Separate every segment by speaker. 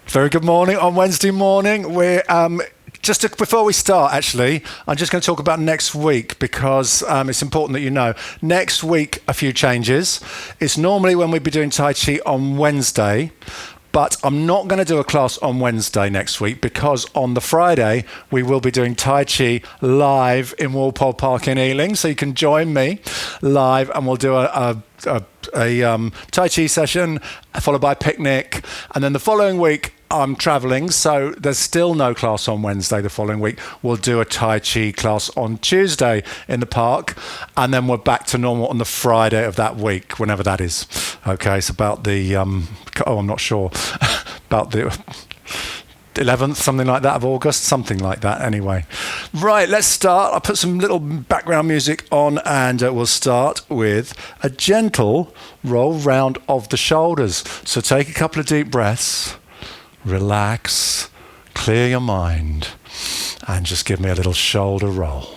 Speaker 1: Very good morning on Wednesday morning. We're before we start, actually, I'm just going to talk about next week because it's important that you know. Next week, a few changes. It's normally when we'd be doing Tai Chi on Wednesday, but I'm not going to do a class on Wednesday next week because on the Friday, we will be doing Tai Chi live in Walpole Park in Ealing. So you can join me live and we'll do a Tai Chi session followed by a picnic. And then the following week, I'm traveling, so there's still no class on Wednesday the following week. We'll do a Tai Chi class on Tuesday in the park, and then we're back to normal on the Friday of that week, whenever that is. Okay, it's about the, I'm not sure, about the 11th, something like that, of August, something like that anyway. Right, let's start. I'll put some little background music on and we'll start with a gentle roll round of the shoulders. So take a couple of deep breaths. Relax, clear your mind, and just give me a little shoulder roll.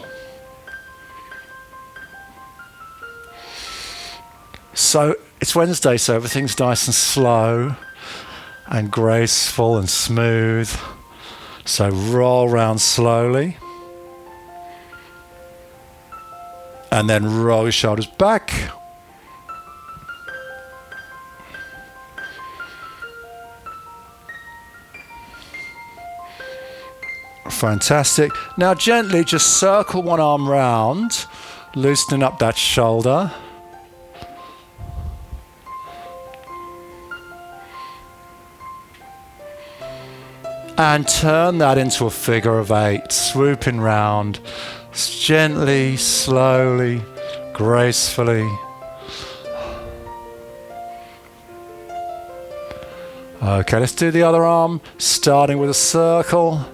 Speaker 1: So it's Wednesday, so everything's nice and slow and graceful and smooth. So roll round slowly. And then roll your shoulders back. Fantastic. Now gently just circle one arm round, loosening up that shoulder. And turn that into a figure of 8, swooping round, gently, slowly, gracefully. Okay, let's do the other arm, starting with a circle.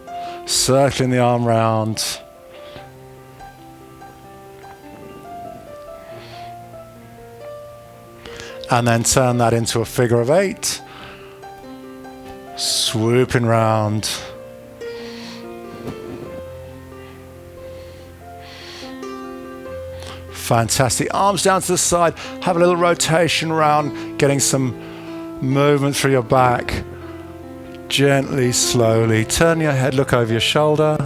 Speaker 1: Circling the arm round. And then turn that into a figure of 8. Swooping round. Fantastic. Arms down to the side. Have a little rotation around, getting some movement through your back. Gently, slowly, turn your head, look over your shoulder.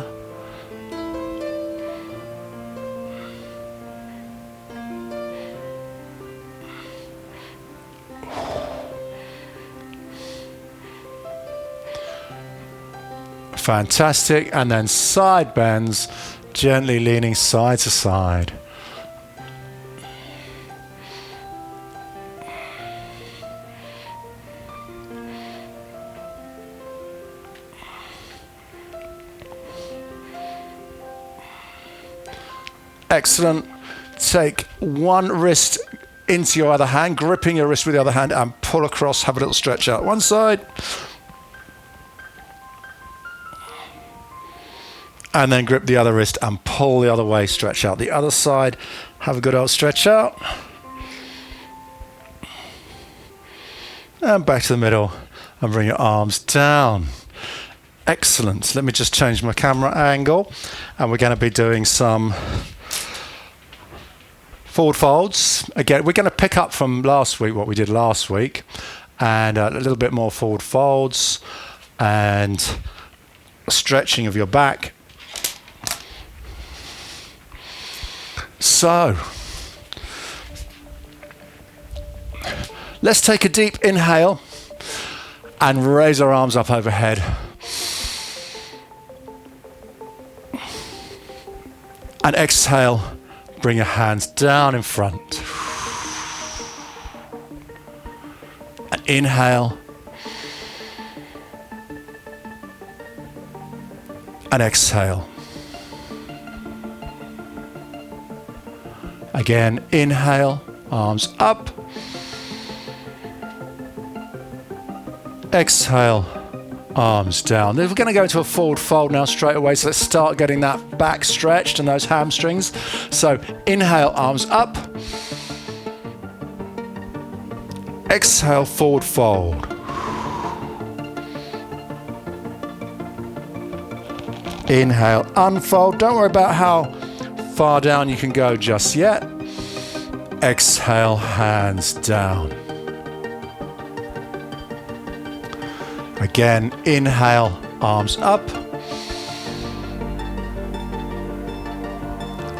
Speaker 1: Fantastic, and then side bends, gently leaning side to side. Excellent. Take one wrist into your other hand, gripping your wrist with the other hand, and pull across. Have a little stretch out one side. And then grip the other wrist and pull the other way, stretch out the other side. Have a good old stretch out. And back to the middle and bring your arms down. Excellent. Let me just change my camera angle. And we're going to be doing some forward folds. Again, we're going to pick up from last week, what we did last week, and a little bit more forward folds and stretching of your back. So, let's take a deep inhale and raise our arms up overhead. And exhale. Bring your hands down in front. And inhale. And exhale. Again, inhale, arms up. Exhale, arms down. We're going to go to a forward fold now straight away, so let's start getting that back stretched and those hamstrings. So inhale, arms up. Exhale, forward fold. Inhale, unfold. Don't worry about how far down you can go just yet. Exhale, hands down. Again, inhale, arms up.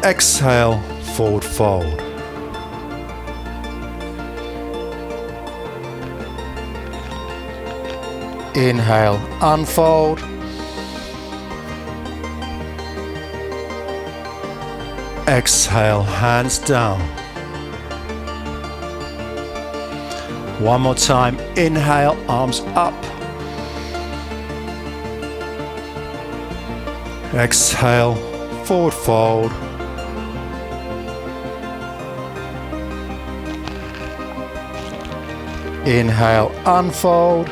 Speaker 1: Exhale, forward fold. Inhale, unfold. Exhale, hands down. One more time. Inhale, arms up. Exhale, forward fold. Inhale, unfold.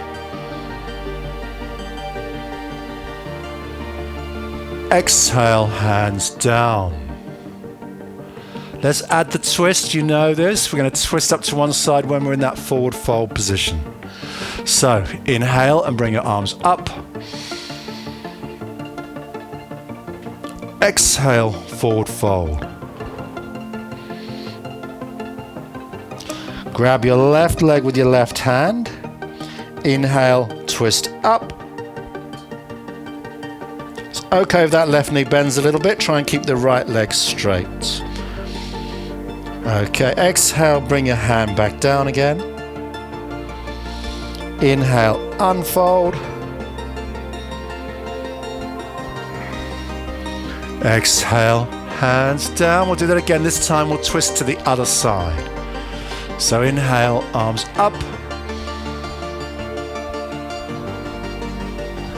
Speaker 1: Exhale, hands down. Let's add the twist. You know this. We're going to twist up to one side when we're in that forward fold position. So inhale and bring your arms up. Exhale, forward fold. Grab your left leg with your left hand. Inhale, twist up. It's okay if that left knee bends a little bit. Try and keep the right leg straight. Okay, exhale, bring your hand back down again. Inhale, unfold. Exhale, hands down. We'll do that again. This time we'll twist to the other side. So inhale, arms up.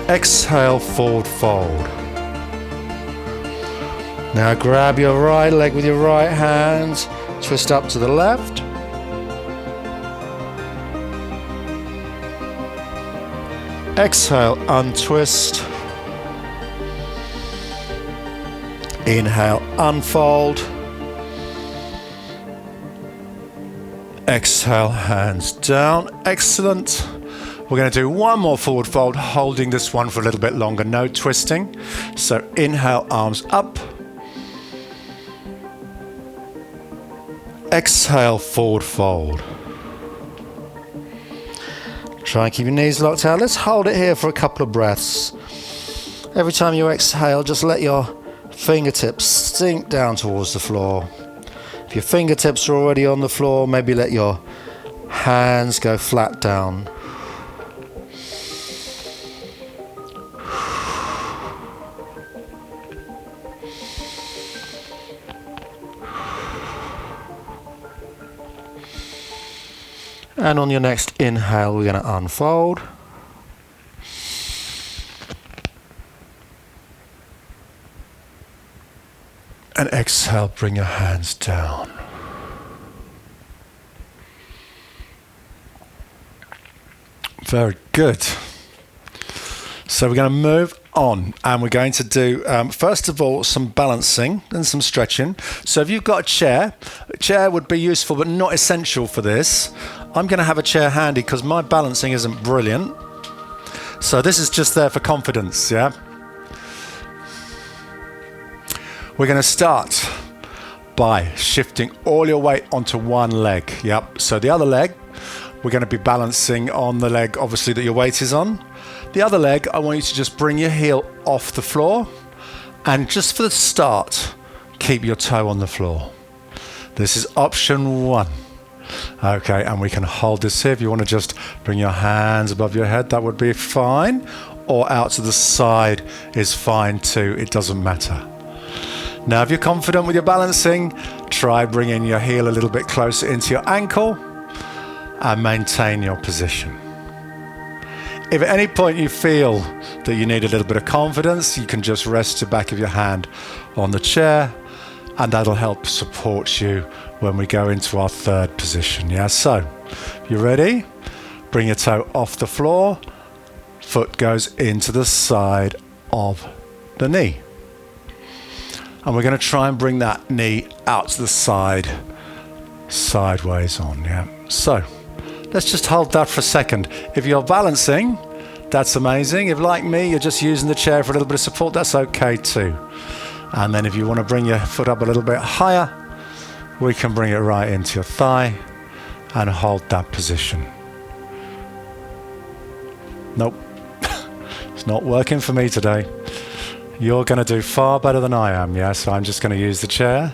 Speaker 1: Exhale, forward fold. Now grab your right leg with your right hand. Twist up to the left. Exhale, untwist. Inhale, unfold. Exhale, hands down. Excellent. We're going to do one more forward fold, holding this one for a little bit longer, no twisting. So inhale, arms up. Exhale, forward fold. Try and keep your knees locked out. Let's hold it here for a couple of breaths. Every time you exhale, just let your fingertips sink down towards the floor. If your fingertips are already on the floor, maybe let your hands go flat down. And on your next inhale, we're going to unfold. And exhale, bring your hands down. Very good. So we're going to move on, and we're going to do, first of all, some balancing and some stretching. So if you've got a chair would be useful, but not essential for this. I'm going to have a chair handy because my balancing isn't brilliant. So this is just there for confidence, yeah? We're going to start by shifting all your weight onto one leg, yep. So the other leg, we're going to be balancing on the leg, obviously, that your weight is on. The other leg, I want you to just bring your heel off the floor, and just for the start, keep your toe on the floor. This is option one. Okay, and we can hold this here. If you want to just bring your hands above your head, that would be fine. Or out to the side is fine too. It doesn't matter. Now, if you're confident with your balancing, try bringing your heel a little bit closer into your ankle and maintain your position. If at any point you feel that you need a little bit of confidence, you can just rest the back of your hand on the chair, and that'll help support you when we go into our third position. Yeah, so you ready? Bring your toe off the floor, foot goes into the side of the knee. And we're going to try and bring that knee out to the side, sideways on, yeah. So let's just hold that for a second. If you're balancing, that's amazing. If, like me, you're just using the chair for a little bit of support, that's okay too. And then if you want to bring your foot up a little bit higher, we can bring it right into your thigh and hold that position. Nope. It's not working for me today. You're going to do far better than I am, yeah? So I'm just going to use the chair,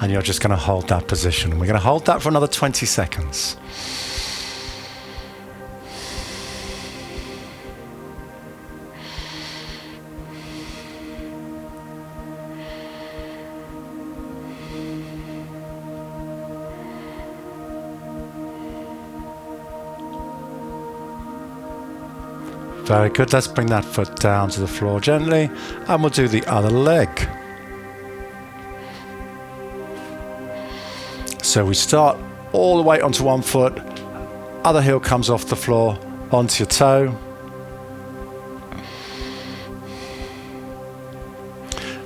Speaker 1: and you're just going to hold that position. We're going to hold that for another 20 seconds. Very good. Let's bring that foot down to the floor gently, and we'll do the other leg. So we start all the way onto one foot, other heel comes off the floor, onto your toe.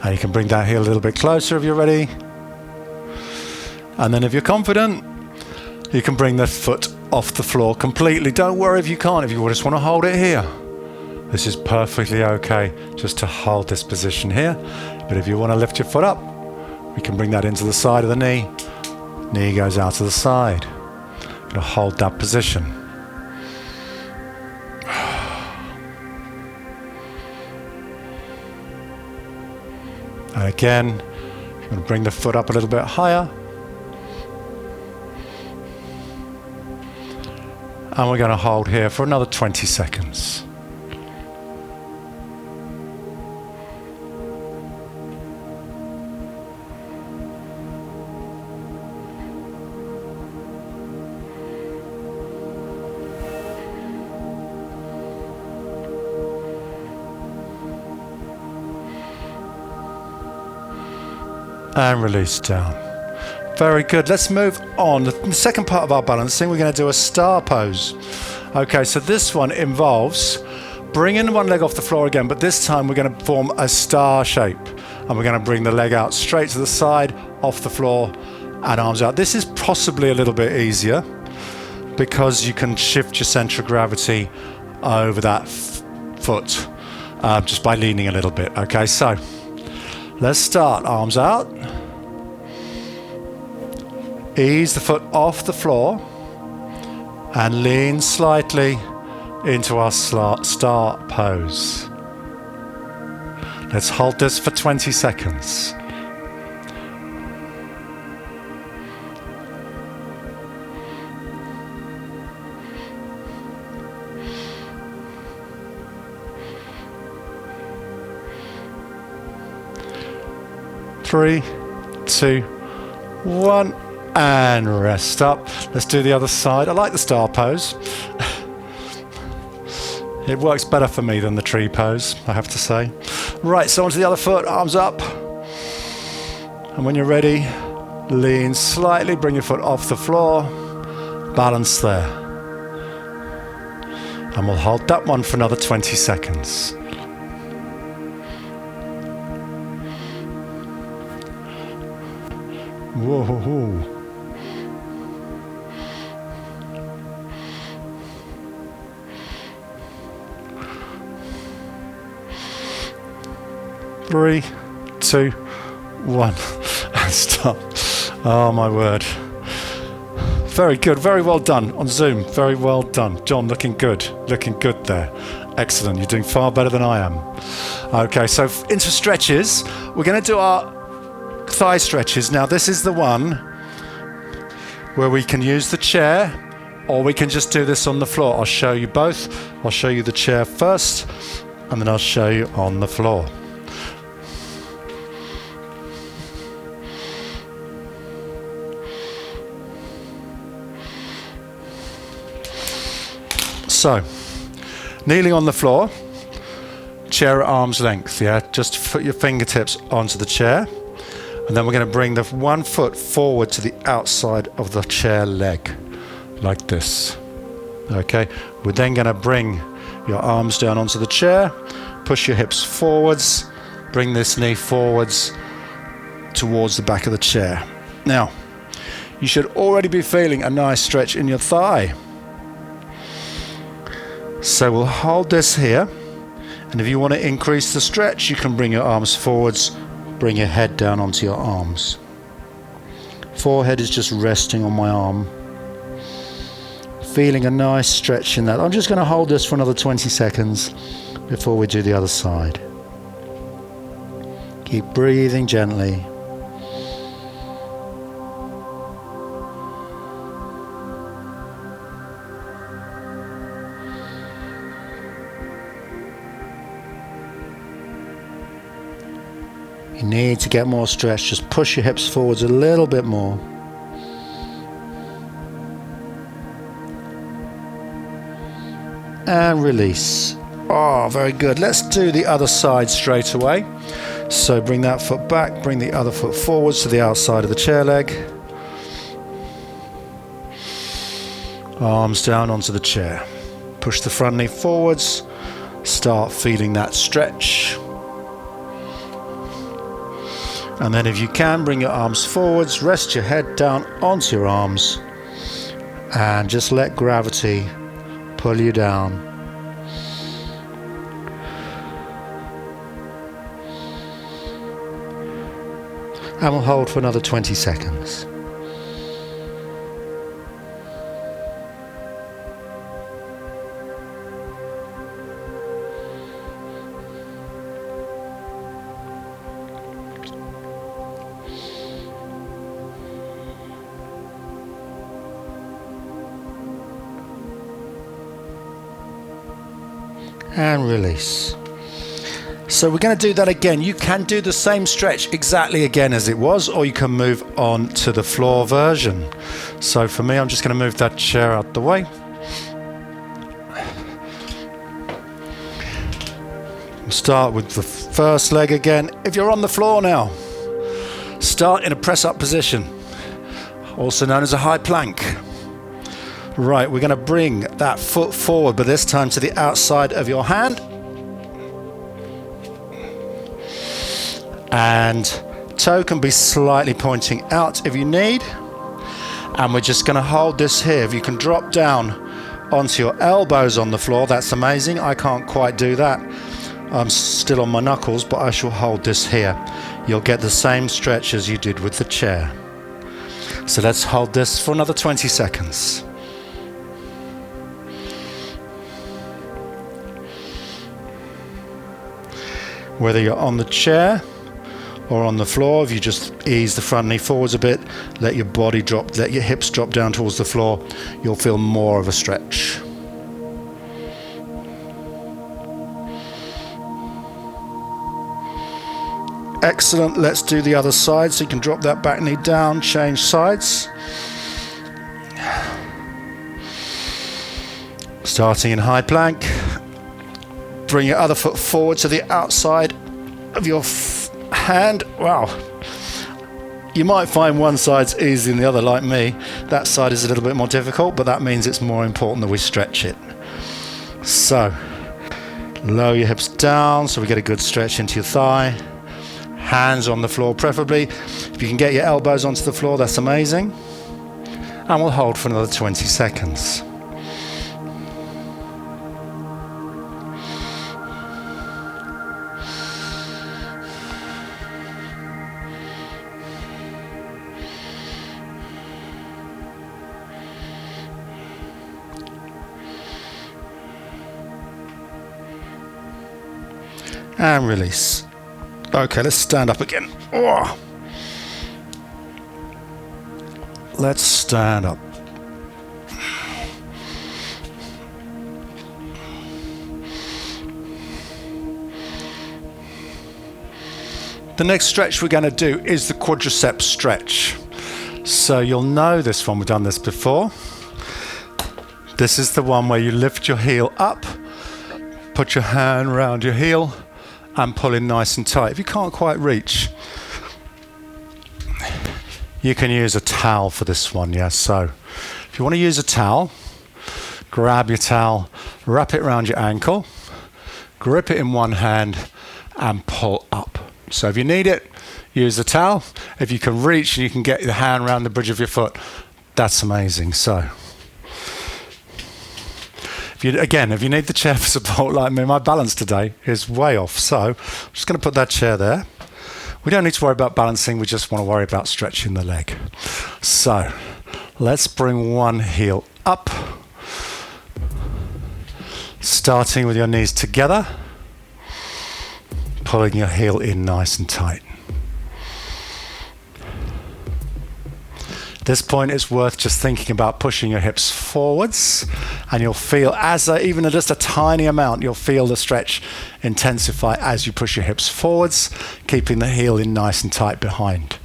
Speaker 1: And you can bring that heel a little bit closer if you're ready. And then if you're confident, you can bring the foot off the floor completely. Don't worry if you can't, if you just want to hold it here. This is perfectly okay just to hold this position here. But if you want to lift your foot up, we can bring that into the side of the knee. Knee goes out to the side. You're going to hold that position. And again, you're going to bring the foot up a little bit higher. And we're going to hold here for another 20 seconds. And release down. Very good. Let's move on. The second part of our balancing, we're going to do a star pose. Okay, so this one involves bringing one leg off the floor again, but this time we're going to form a star shape. And we're going to bring the leg out straight to the side, off the floor, and arms out. This is possibly a little bit easier because you can shift your center of gravity over that foot just by leaning a little bit. Okay, so let's start. Arms out. Ease the foot off the floor and lean slightly into our star pose. Let's hold this for 20 seconds. Three, two, one. And rest up. Let's do the other side. I like the star pose. It works better for me than the tree pose, I have to say. Right, so onto the other foot, arms up. And when you're ready, lean slightly, bring your foot off the floor, balance there. And we'll hold that one for another 20 seconds. Whoa. 3, 2, 1, and stop. Oh my word. Very good, very well done on Zoom. Very well done. John, looking good there. Excellent, you're doing far better than I am. Okay, so into stretches, we're going to do our thigh stretches. Now this is the one where we can use the chair or we can just do this on the floor. I'll show you both. I'll show you the chair first and then I'll show you on the floor. So, kneeling on the floor, chair at arm's length, yeah? Just put your fingertips onto the chair. And then we're going to bring the one foot forward to the outside of the chair leg, like this. Okay, we're then going to bring your arms down onto the chair, push your hips forwards, bring this knee forwards towards the back of the chair. Now, you should already be feeling a nice stretch in your thigh. So we'll hold this here, and if you want to increase the stretch, you can bring your arms forwards, bring your head down onto your arms. Forehead is just resting on my arm. Feeling a nice stretch in that. I'm just going to hold this for another 20 seconds before we do the other side. Keep breathing gently. You need to get more stretch. Just push your hips forwards a little bit more. And release. Oh, very good. Let's do the other side straight away. So bring that foot back, bring the other foot forwards to the outside of the chair leg. Arms down onto the chair. Push the front knee forwards. Start feeling that stretch. And then if you can, bring your arms forwards, rest your head down onto your arms, and just let gravity pull you down. And we'll hold for another 20 seconds. And release. So we're going to do that again. You can do the same stretch exactly again as it was, or you can move on to the floor version. So for me, I'm just going to move that chair out the way. We'll start with the first leg again. If you're on the floor now, start in a press-up position, also known as a high plank. Right, we're going to bring that foot forward, but this time to the outside of your hand. And toe can be slightly pointing out if you need. And we're just going to hold this here. If you can drop down onto your elbows on the floor, that's amazing. I can't quite do that. I'm still on my knuckles, but I shall hold this here. You'll get the same stretch as you did with the chair. So let's hold this for another 20 seconds. Whether you're on the chair or on the floor, if you just ease the front knee forwards a bit, let your body drop, let your hips drop down towards the floor, you'll feel more of a stretch. Excellent. Let's do the other side. So you can drop that back knee down, change sides. Starting in high plank. Bring your other foot forward to the outside of your hand. Wow. You might find one side's easier than the other, like me. That side is a little bit more difficult, but that means it's more important that we stretch it. So, lower your hips down so we get a good stretch into your thigh. Hands on the floor preferably. If you can get your elbows onto the floor, that's amazing. And we'll hold for another 20 seconds. And release. Okay, let's stand up again. Oh. Let's stand up. The next stretch we're going to do is the quadricep stretch. So you'll know this one, we've done this before. This is the one where you lift your heel up, put your hand around your heel, and pull in nice and tight. If you can't quite reach, you can use a towel for this one, yeah. So if you want to use a towel, grab your towel, wrap it around your ankle, grip it in one hand, and pull up. So if you need it, use the towel. If you can reach and you can get your hand around the bridge of your foot, that's amazing. So if you need the chair for support like me, my balance today is way off. So I'm just going to put that chair there. We don't need to worry about balancing. We just want to worry about stretching the leg. So let's bring one heel up, starting with your knees together. pulling your heel in nice and tight. At this point, it's worth just thinking about pushing your hips forwards, and you'll feel, even just a tiny amount, you'll feel the stretch intensify as you push your hips forwards, keeping the heel in nice and tight behind.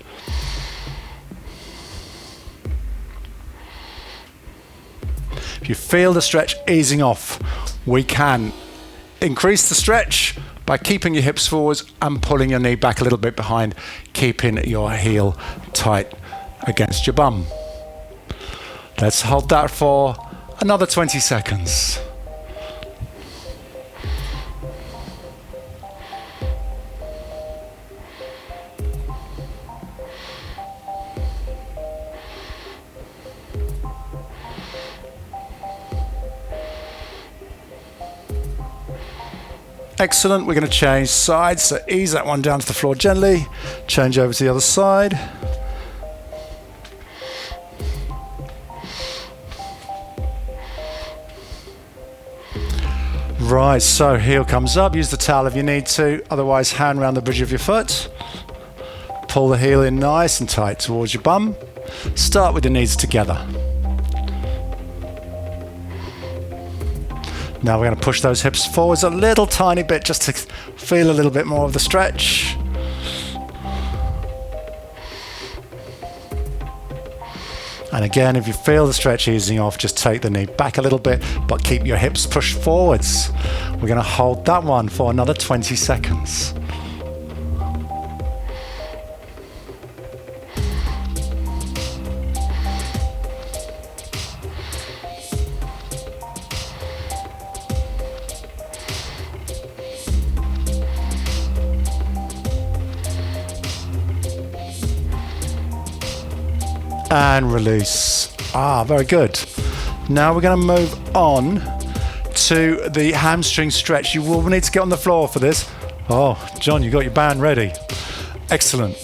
Speaker 1: If you feel the stretch easing off, we can increase the stretch by keeping your hips forwards and pulling your knee back a little bit behind, keeping your heel tight against your bum. Let's hold that for another 20 seconds. Excellent. We're going to change sides, so ease that one down to the floor gently, change over to the other side. Right, so heel comes up, use the towel if you need to, otherwise hand around the bridge of your foot. Pull the heel in nice and tight towards your bum. Start with the knees together. Now we're going to push those hips forwards a little tiny bit just to feel a little bit more of the stretch. And again, if you feel the stretch easing off, just take the knee back a little bit, but keep your hips pushed forwards. We're going to hold that one for another 20 seconds. And release. Very good. Now we're going to move on to the hamstring stretch. You will need to get on the floor for this. Oh, John, you got your band ready. Excellent.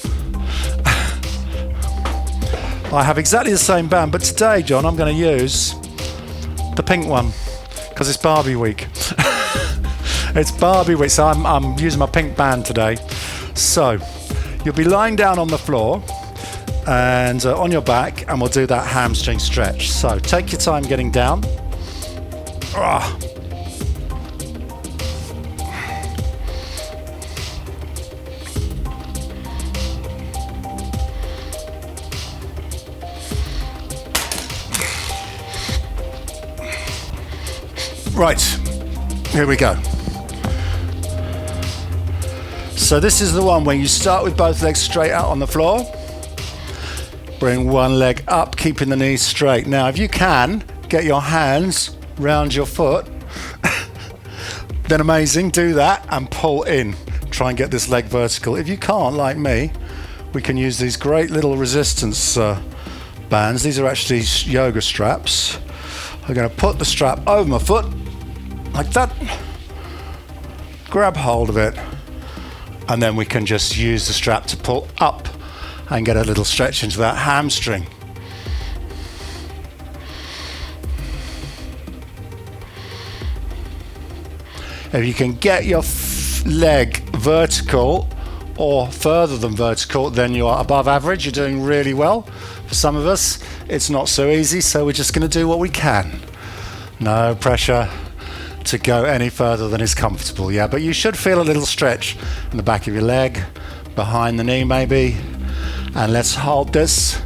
Speaker 1: I have exactly the same band, but today, John, I'm going to use the pink one because it's Barbie week. It's Barbie week, so I'm using my pink band today. So you'll be lying down on the floor and on your back, and we'll do that hamstring stretch. So take your time getting down. Right, here we go. So this is the one where you start with both legs straight out on the floor. Bring one leg up, keeping the knees straight. Now, if you can, get your hands round your foot, then amazing, do that and pull in. Try and get this leg vertical. If you can't, like me, we can use these great little resistance bands. These are actually yoga straps. I'm going to put the strap over my foot, like that. Grab hold of it, and then we can just use the strap to pull up and get a little stretch into that hamstring. If you can get your leg vertical or further than vertical, then you are above average. You're doing really well. For some of us, it's not so easy, so we're just going to do what we can. No pressure to go any further than is comfortable, yeah, but you should feel a little stretch in the back of your leg, behind the knee maybe. And let's hold this.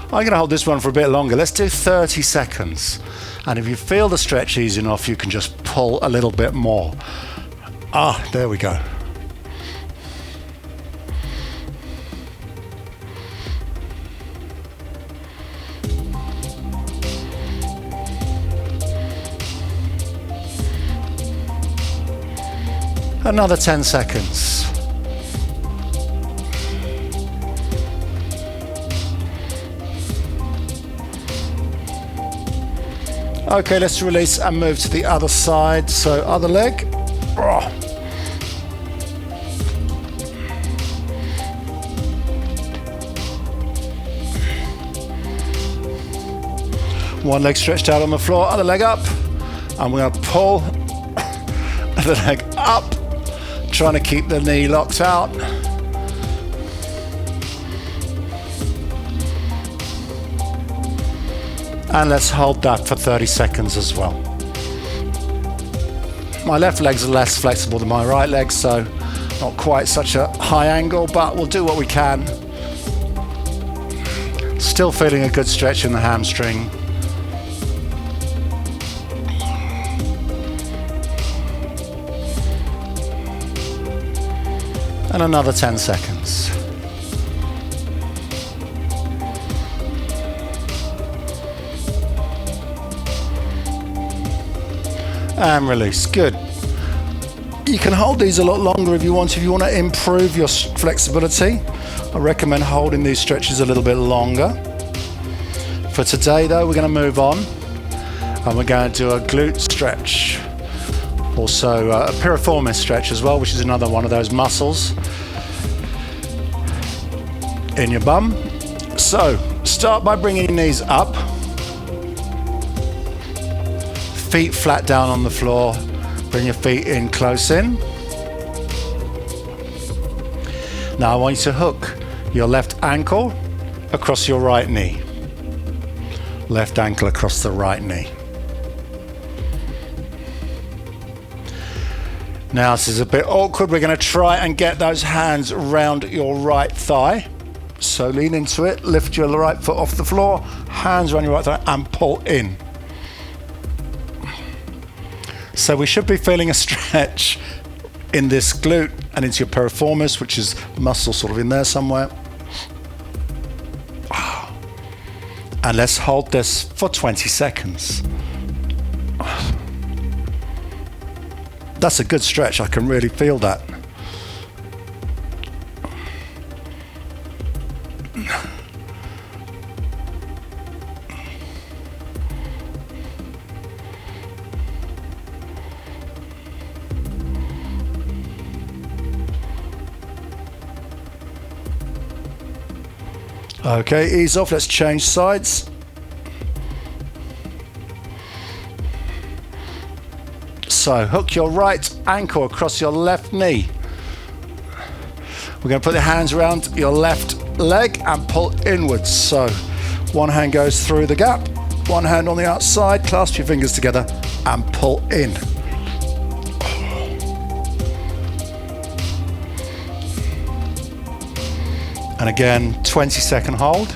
Speaker 1: I'm going to hold this one for a bit longer. Let's do 30 seconds. And if you feel the stretch easing off, you can just pull a little bit more. There we go. Another 10 seconds. Okay, let's release and move to the other side. So other leg. One leg stretched out on the floor, other leg up. And we're going to pull the leg up. Trying to keep the knee locked out. And let's hold that for 30 seconds as well. My left leg's less flexible than my right leg, so not quite such a high angle, but we'll do what we can. Still feeling a good stretch in the hamstring. And another 10 seconds. And release. Good. You can hold these a lot longer if you want. If you want to improve your flexibility, I recommend holding these stretches a little bit longer. For today though, we're going to move on and we're going to do a glute stretch. Also a piriformis stretch as well, which is another one of those muscles in your bum. So start by bringing your knees up. Feet flat down on the floor. Bring your feet in close in. Now I want you to hook your left ankle across your right knee. Left ankle across the right knee. Now this is a bit awkward. We're going to try and get those hands around your right thigh. So lean into it, lift your right foot off the floor, hands around your right thigh and pull in. So we should be feeling a stretch in this glute and into your piriformis, which is muscle sort of in there somewhere. And let's hold this for 20 seconds. That's a good stretch. I can really feel that. Okay, ease off, let's change sides. So hook your right ankle across your left knee. We're going to put the hands around your left leg and pull inwards. So one hand goes through the gap, one hand on the outside, clasp your fingers together and pull in. And again, 20-second hold.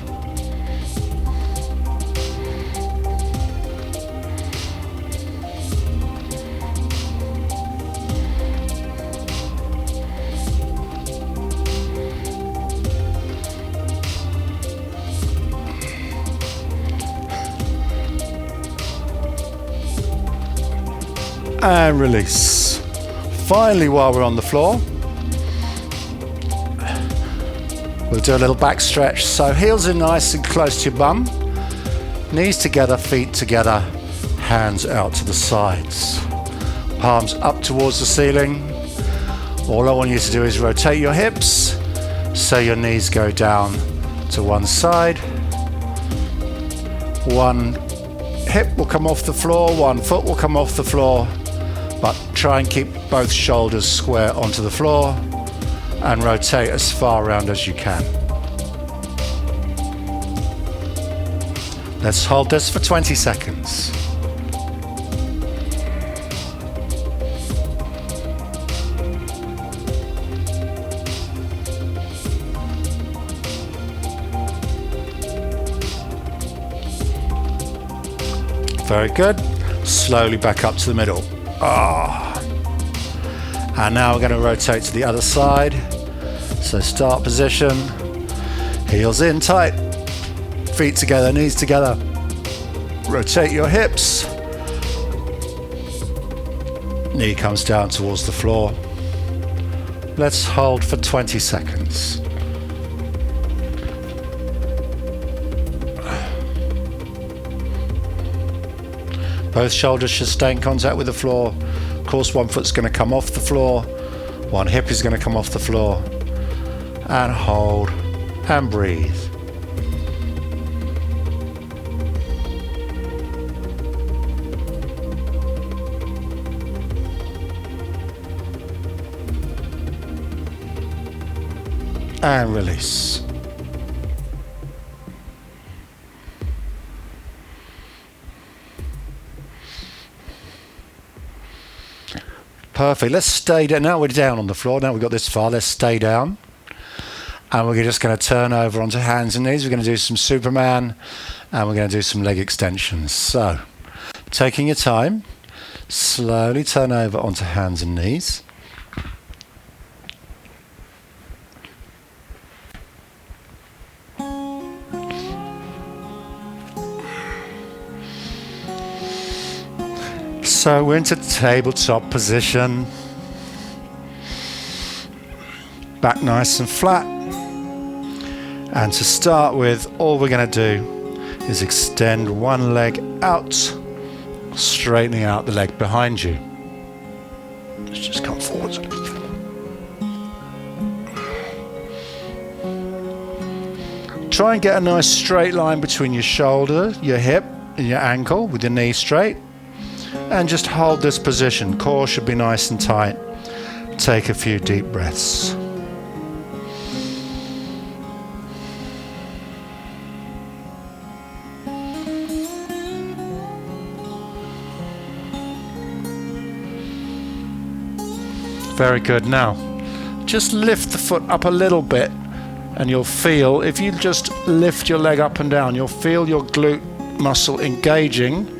Speaker 1: And release. Finally, while we're on the floor, we'll do a little back stretch. So heels are nice and close to your bum. Knees together, feet together, hands out to the sides. Palms up towards the ceiling. All I want you to do is rotate your hips so your knees go down to one side. One hip will come off the floor, one foot will come off the floor, but try and keep both shoulders square onto the floor and rotate as far around as you can. Let's hold this for 20 seconds. Very good. Slowly back up to the middle. And now we're going to rotate to the other side. So start position, heels in tight, feet together, knees together. Rotate your hips. Knee comes down towards the floor. Let's hold for 20 seconds. Both shoulders should stay in contact with the floor. Of course, one foot's going to come off the floor, one hip is going to come off the floor. And hold and breathe. and release. Perfect. Let's stay down. Now we're down on the floor. Now we've got this far. Let's stay down. And we're just going to turn over onto hands and knees. We're going to do some Superman and we're going to do some leg extensions. So, taking your time, slowly turn over onto hands and knees. So we're into tabletop position. Back nice and flat. And to start with, all we're going to do is extend one leg out, straightening out the leg behind you. Let's just come forwards. Try and get a nice straight line between your shoulder, your hip, and your ankle with your knee straight. And just hold this position. Core should be nice and tight. Take a few deep breaths. Very good. Now, just lift the foot up a little bit and you'll feel, if you just lift your leg up and down, you'll feel your glute muscle engaging.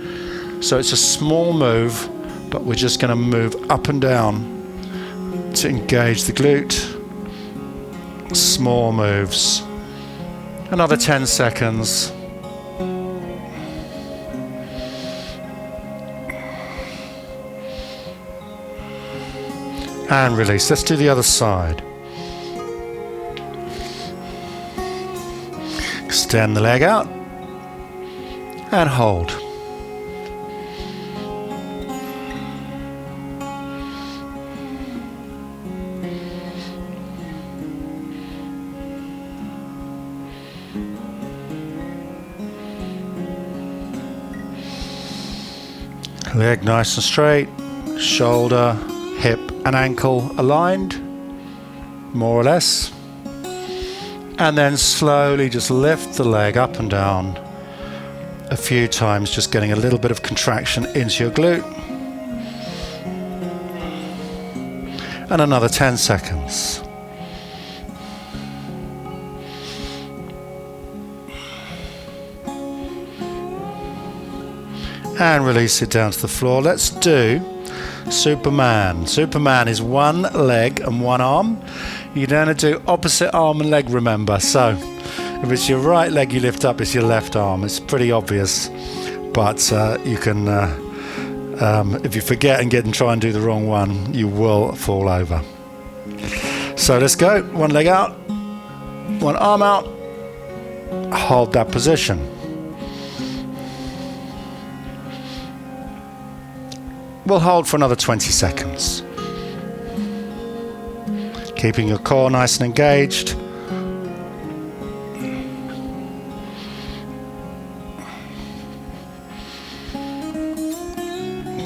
Speaker 1: So it's a small move, but we're just going to move up and down to engage the glute. Small moves. Another 10 seconds. And release. Let's do the other side. Extend the leg out and hold. Leg nice and straight, shoulder, hip and ankle aligned, more or less. And then slowly just lift the leg up and down a few times, just getting a little bit of contraction into your glute. And another 10 seconds. And release it down to the floor. Let's do Superman. Superman is one leg and one arm. You're going to do opposite arm and leg, remember. So if it's your right leg you lift up, it's your left arm. It's pretty obvious. But you can, if you forget and try and do the wrong one, you will fall over. So let's go. One leg out, one arm out. Hold that position. We'll hold for another 20 seconds. Keeping your core nice and engaged.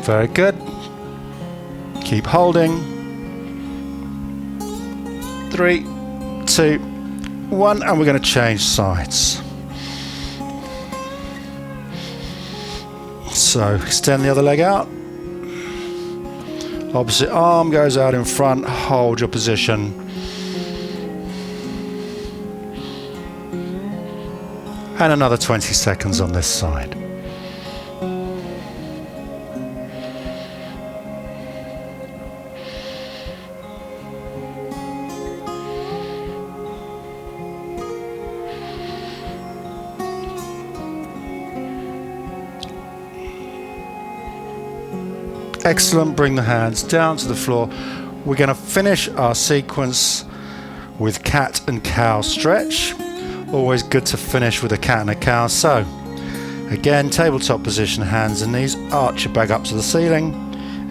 Speaker 1: Very good. Keep holding. 3, 2, 1, and we're going to change sides. So extend the other leg out. Opposite arm goes out in front, hold your position. And another 20 seconds on this side. Excellent. Bring the hands down to the floor. We're going to finish our sequence with cat and cow stretch. Always good to finish with a cat and a cow. So again, tabletop position, hands and knees. Arch your back up to the ceiling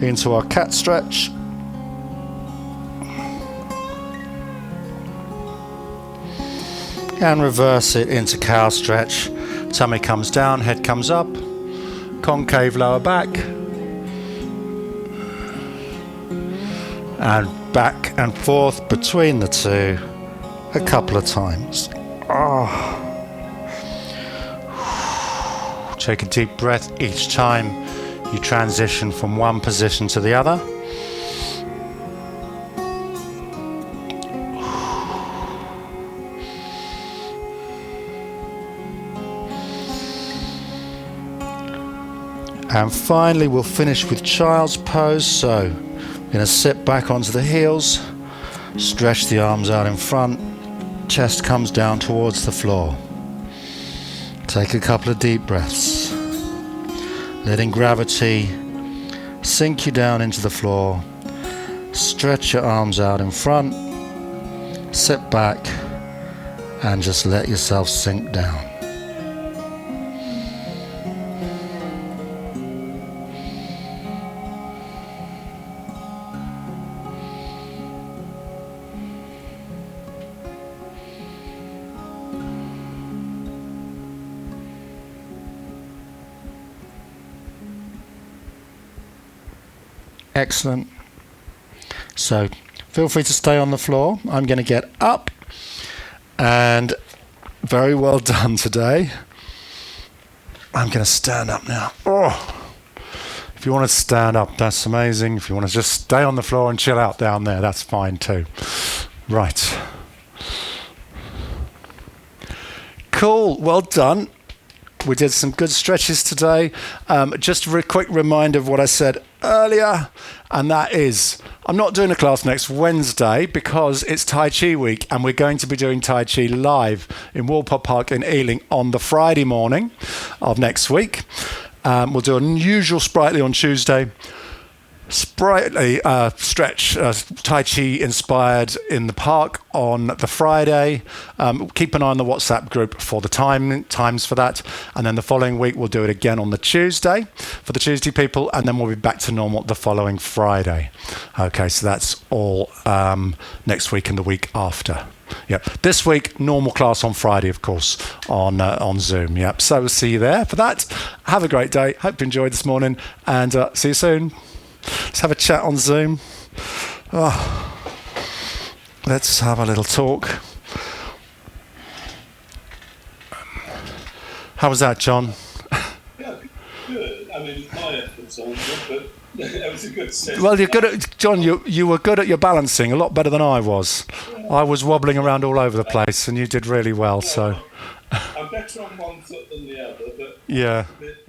Speaker 1: into our cat stretch. And reverse it into cow stretch. Tummy comes down, head comes up. Concave lower back. And back and forth between the two, a couple of times. Take a deep breath each time you transition from one position to the other. And finally, we'll finish with child's pose. So we're going to sit back onto the heels, stretch the arms out in front, chest comes down towards the floor. Take a couple of deep breaths, letting gravity sink you down into the floor. Stretch your arms out in front, sit back, and just let yourself sink down. Excellent. So feel free to stay on the floor. I'm going to get up, and very well done today. I'm going to stand up now. If you want to stand up, that's amazing. If you want to just stay on the floor and chill out down there, that's fine too. Right. Cool. Well done. We did some good stretches today. Just a quick reminder of what I said earlier, and that is I'm not doing a class next Wednesday because it's Tai Chi week, and we're going to be doing Tai Chi live in Walpole Park in Ealing on the Friday morning of next week. We'll do an unusual Spritely on Tuesday. Spritely stretch, Tai Chi inspired in the park on the Friday. Keep an eye on the WhatsApp group for the times for that. And then the following week, we'll do it again on the Tuesday for the Tuesday people. And then we'll be back to normal the following Friday. Okay, so that's all next week and the week after. Yep. This week, normal class on Friday, of course, on Zoom. Yep. So we'll see you there for that. Have a great day. Hope you enjoyed this morning, and see you soon. Let's have a chat on Zoom. Let's have a little talk. How was that, John?
Speaker 2: Yeah, good. I mean, my efforts on it, but it was a good session.
Speaker 1: Well, you're good at, John, you were good at your balancing, a lot better than I was. I was wobbling around all over the place, and you did really well. So
Speaker 2: I'm better on one foot than the other, but
Speaker 1: yeah.
Speaker 2: a bit